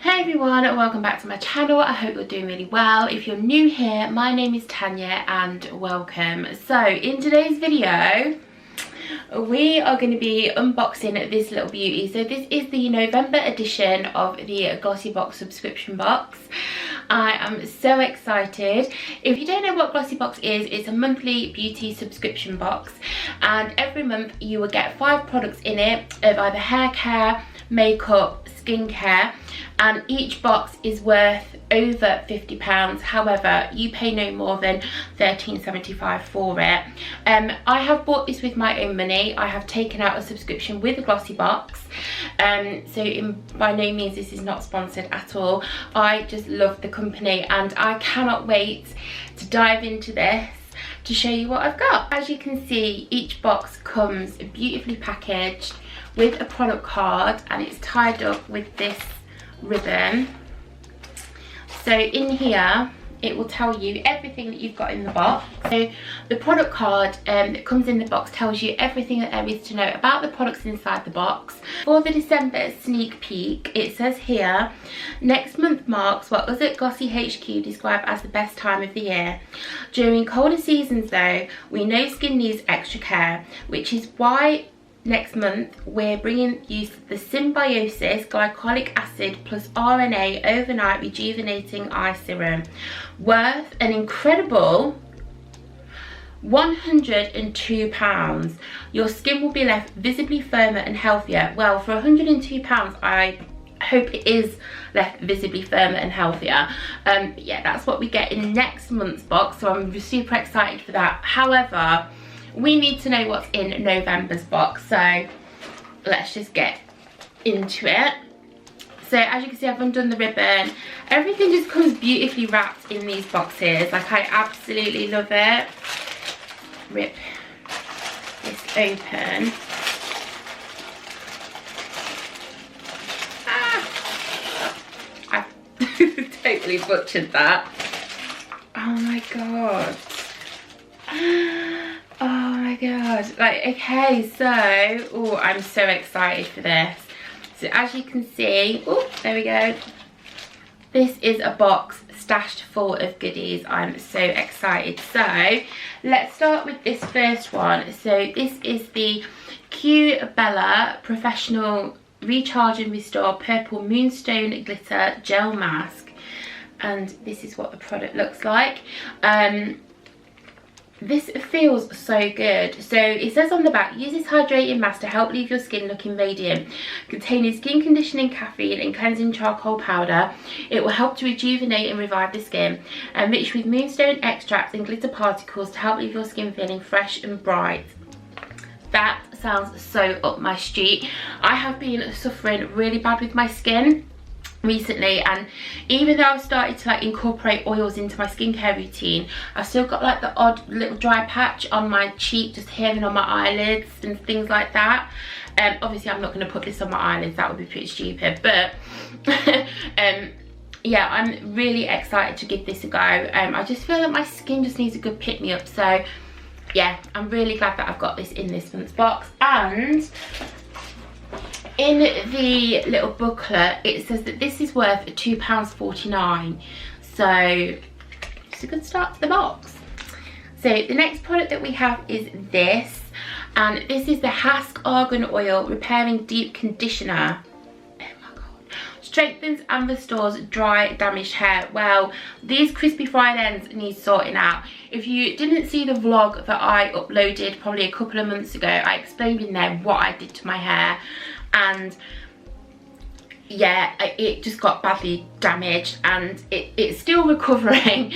Hey everyone, welcome back to my channel. I hope you're doing really well. If you're new here, my name is Tanya and welcome. So in today's video we are going to be unboxing this little beauty. So this is the November edition of the Glossybox subscription box. I am so excited. If you don't know what Glossybox is, it's a monthly beauty subscription box, and every month you will get 5 products in it of either hair care, makeup, skincare, and each box is worth over £50. However, you pay no more than £13.75 for it. I have bought this with my own money. I have taken out a subscription with a Glossybox, so by no means this is not sponsored at all. I just love the company and I cannot wait to dive into this to show you what I've got. As you can see, each box comes beautifully packaged with a product card, and it's tied up with this ribbon. So in here it will tell you everything that you've got in the box. So the product card that comes in the box tells you everything that there is to know about the products inside the box. For the December sneak peek, it says here, next month marks what us at Glossy HQ describe as the best time of the year. During colder seasons though, we know skin needs extra care, which is why next month we're bringing you the Symbiosis Glycolic Acid plus RNA Overnight Rejuvenating Eye Serum, worth an incredible £102. Your skin will be left visibly firmer and healthier. Well, for £102 I hope it is left visibly firmer and healthier. But yeah, that's what we get in next month's box, so I'm super excited for that. However, we need to know what's in November's box, so let's just get into it. So as you can see, I've undone the ribbon. Everything just comes beautifully wrapped in these boxes. Like, I absolutely love it. Rip this open. I've totally butchered that. Oh my god. Oh my god. Like, okay, so I'm so excited for this. So as you can see, there we go, this is a box stashed full of goodies. I'm so excited. So let's start with this first one. So this is the Q Bella Professional Recharge and Restore Purple Moonstone Glitter Gel Mask, and this is what the product looks like. This feels so good. So it says on the back, use this hydrating mask to help leave your skin looking radiant. Containing skin conditioning caffeine and cleansing charcoal powder, it will help to rejuvenate and revive the skin, and rich with moonstone extracts and glitter particles to help leave your skin feeling fresh and bright. That sounds so up my street. I have been suffering really bad with my skin recently, and even though I've started to like incorporate oils into my skincare routine, I've still got like the odd little dry patch on my cheek, just here and on my eyelids and things like that. Obviously I'm not going to put this on my eyelids, that would be pretty stupid, but yeah, I'm really excited to give this a go. I just feel that my skin just needs a good pick me up, so yeah, I'm really glad that I've got this in this month's box. And in the little booklet it says that this is worth £2.49, so it's a good start to the box. So the next product that we have is this, and this is the Hask Argan Oil Repairing Deep Conditioner. Oh my god, strengthens and restores dry, damaged hair. Well, these crispy fried ends need sorting out. If you didn't see the vlog that I uploaded probably a couple of months ago, I explained in there what I did to my hair, and yeah, it just got badly damaged and it's still recovering.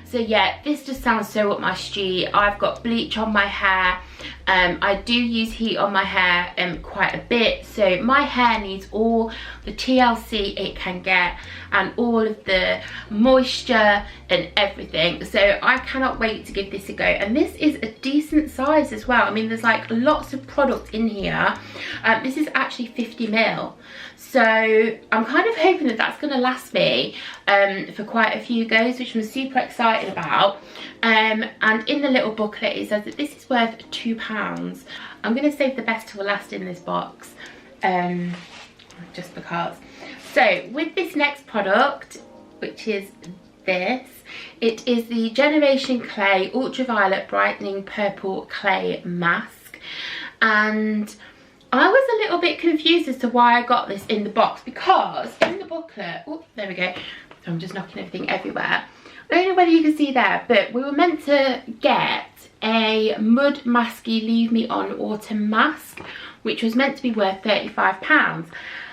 So yeah, this just sounds so up my street. I've got bleach on my hair. I do use heat on my hair quite a bit, so my hair needs all the TLC it can get and all of the moisture and everything. So I cannot wait to give this a go, and this is a decent size as well. I mean, there's like lots of product in here. This is actually 50ml, so I'm kind of hoping that that's going to last me for quite a few goes, which I'm super excited about. And in the little booklet it says that this is worth £2. I'm going to save the best till last in this box, just because. So with this next product, which is this, it is the Generation Clay Ultraviolet Brightening Purple Clay Mask, and I was a little bit confused as to why I got this in the box, because in the booklet, oh there we go, so I'm just knocking everything everywhere. I don't know whether you can see there, but we were meant to get a Mud Masky Leave Me On Autumn Mask, which was meant to be worth £35.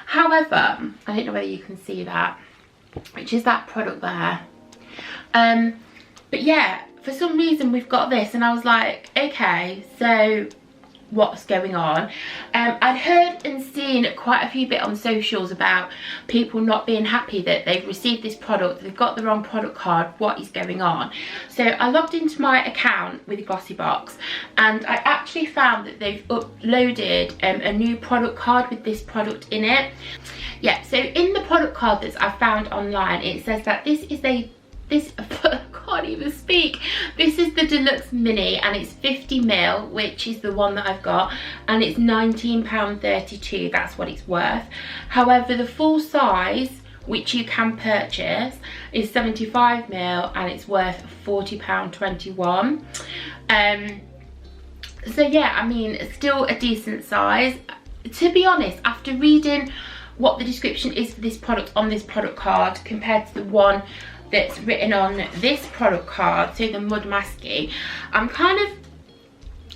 However, I don't know whether you can see that, which is that product there. But yeah, for some reason we've got this, and I was like, okay, so what's going on? I'd heard and seen quite a few bit on socials about people not being happy that they've received this product, they've got the wrong product card, what is going on? So I logged into my account with Glossybox, and I actually found that they've uploaded a new product card with this product in it. Yeah, so in the product card that I found online, it says that this is I can't even speak. This is the Deluxe Mini, and it's 50ml, which is the one that I've got, and it's £19.32. That's what it's worth. However, the full size, which you can purchase, is 75ml, and it's worth £40.21. So yeah, I mean, still a decent size. To be honest, after reading what the description is for this product on this product card compared to the one that's written on this product card, so the Mud Masky, I'm kind of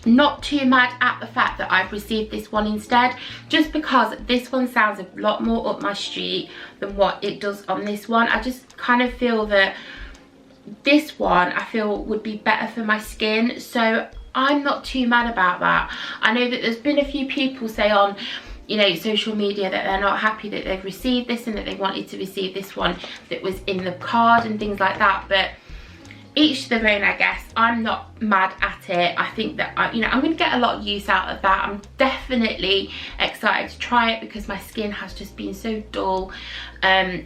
not too mad at the fact that I've received this one instead, just because this one sounds a lot more up my street than what it does on this one. I just kind of feel that this one I feel would be better for my skin, so I'm not too mad about that. I know that there's been a few people say on, you know, social media that they're not happy that they've received this and that they wanted to receive this one that was in the card and things like that, but each to their own, I guess. I'm not mad at it. I think that I'm going to get a lot of use out of that. I'm definitely excited to try it because my skin has just been so dull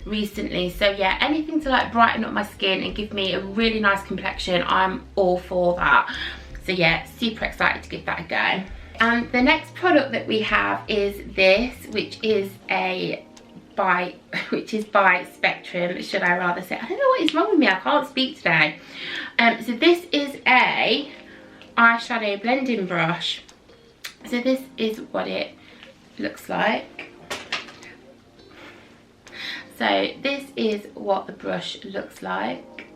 recently. So yeah, anything to like brighten up my skin and give me a really nice complexion, I'm all for that. So yeah, super excited to give that a go. And the next product that we have is this, which is by Spectrum, should I rather say. I don't know what is wrong with me, I can't speak today. So this is a eyeshadow blending brush. So this is what it looks like. So this is what the brush looks like,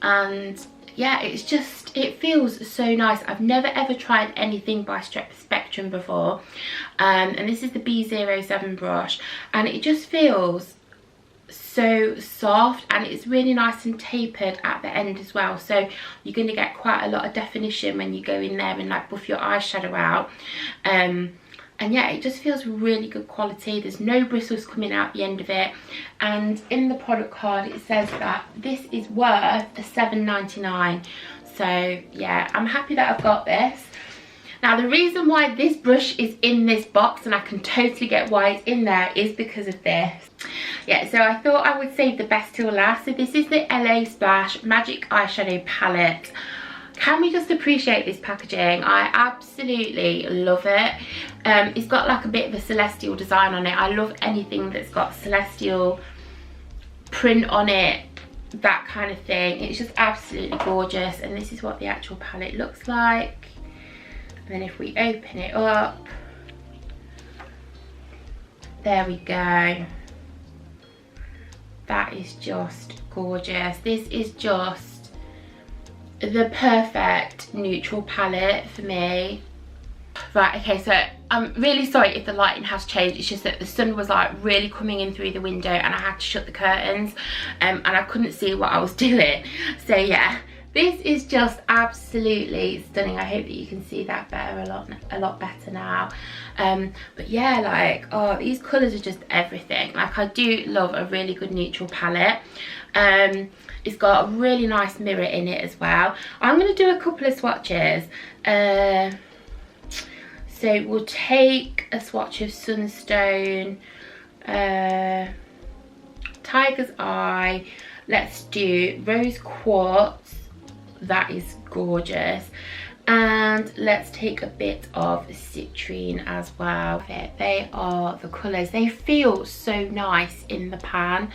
and yeah, it's just, it feels so nice. I've never ever tried anything by Spectrum before, and this is the B07 brush, and it just feels so soft, and it's really nice and tapered at the end as well, so you're going to get quite a lot of definition when you go in there and like buff your eyeshadow out. And yeah, it just feels really good quality. There's no bristles coming out the end of it. And in the product card, it says that this is worth £7.99. So yeah, I'm happy that I've got this. Now, the reason why this brush is in this box, and I can totally get why it's in there, is because of this. Yeah, so I thought I would save the best till last. So this is the LA Splash Magic Eyeshadow Palette. Can we just appreciate this packaging? I absolutely love it. It's got like a bit of a celestial design on it. I love anything that's got celestial print on it, that kind of thing. It's just absolutely gorgeous. And this is what the actual palette looks like. And then if we open it up, there we go. That is just gorgeous. This is just the perfect neutral palette for me. Right, okay, so I'm really sorry if the lighting has changed. It's just that the sun was like really coming in through the window, and I had to shut the curtains, and I couldn't see what I was doing. So yeah, this is just absolutely stunning. I hope that you can see that better, a lot better now. But yeah, like, oh, these colours are just everything. Like, I do love a really good neutral palette. It's got a really nice mirror in it as well. I'm going to do a couple of swatches. So we'll take a swatch of Sunstone, Tiger's Eye. Let's do Rose Quartz. That is gorgeous. And let's take a bit of citrine as well. They are the colours. They feel so nice in the pan.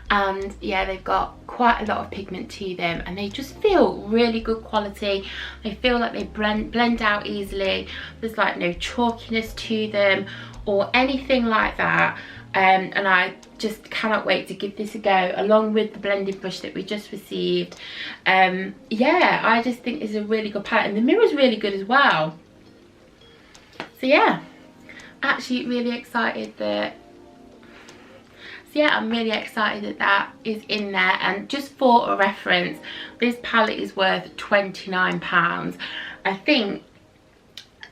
And yeah, they've got quite a lot of pigment to them, and they just feel really good quality. They feel like they blend out easily. There's like no chalkiness to them or anything like that. And I just cannot wait to give this a go, along with the blending brush that we just received. Yeah, I just think it's a really good palette, and the mirror's really good as well. So yeah, actually really excited that, yeah, I'm really excited that that is in there. And just for a reference, this palette is worth £29. I think,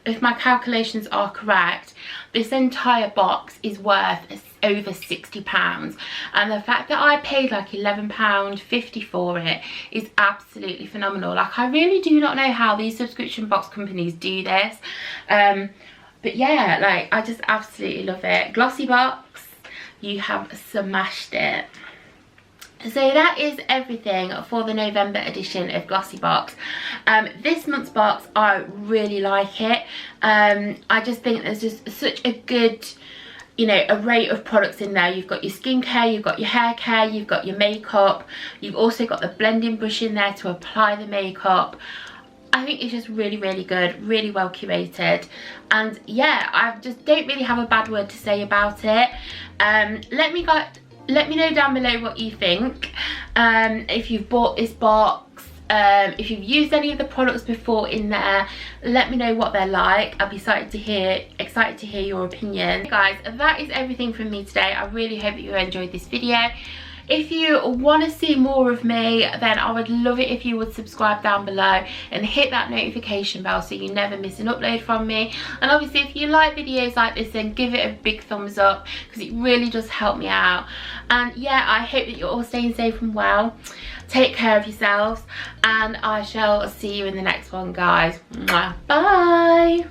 if my calculations are correct, this entire box is worth over £60, and the fact that I paid like £11.50 for it is absolutely phenomenal. Like, I really do not know how these subscription box companies do this, but yeah, like, I just absolutely love it. Glossybox, you have smashed it. So that is everything for the November edition of Glossybox. This month's box, I really like it. I just think there's just such a good, you know, array of products in there. You've got your skincare, you've got your hair care, you've got your makeup, you've also got the blending brush in there to apply the makeup. I think it's just really, really good, really well curated. And yeah, I just don't really have a bad word to say about it. Let me know down below what you think. If you've bought this box, if you've used any of the products before in there, let me know what they're like. I'll be excited to hear your opinion. Guys, that is everything from me today. I really hope that you enjoyed this video. If you want to see more of me, then I would love it if you would subscribe down below and hit that notification bell so you never miss an upload from me. And obviously, if you like videos like this, then give it a big thumbs up, because it really does help me out. And yeah, I hope that you're all staying safe and well. Take care of yourselves, and I shall see you in the next one, guys. Mwah. Bye.